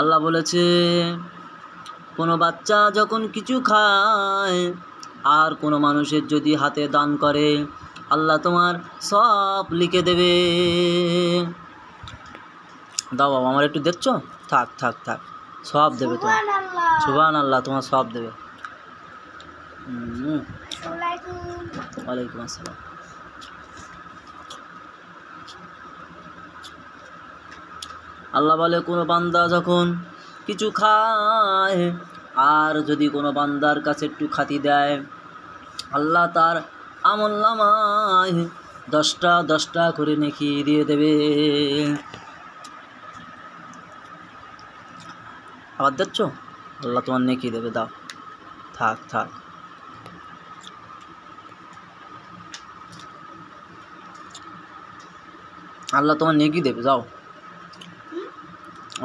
আল্লাহ বলেছে, কোনো বাচ্চা যখন কিছু খায় আর কোনো মানুষের যদি হাতে দান করে, আল্লাহ তোমার সব লিখে দেবে। দাও বাবা, আমার একটু দেখছো, থাক থাক থাক, সব দেবে তোমার। সুবহানাল্লাহ, তোমার সব দেবে। ওয়ালাইকুম আসসালাম। আল্লাহ বলে, কোনো বান্দা যখন কিছু খায় আর যদি কোনো বান্দার কাছে একটু খাতি দেয়, আল্লাহ তার আমলনামায় 10টা 10টা করে নেকি দিয়ে দেবে। আবার দেখছো, আল্লাহ তোমার নেকি দেবে। দাও, থাক থাক। আল্লাহ তোমার নেকি দেবে, যাও।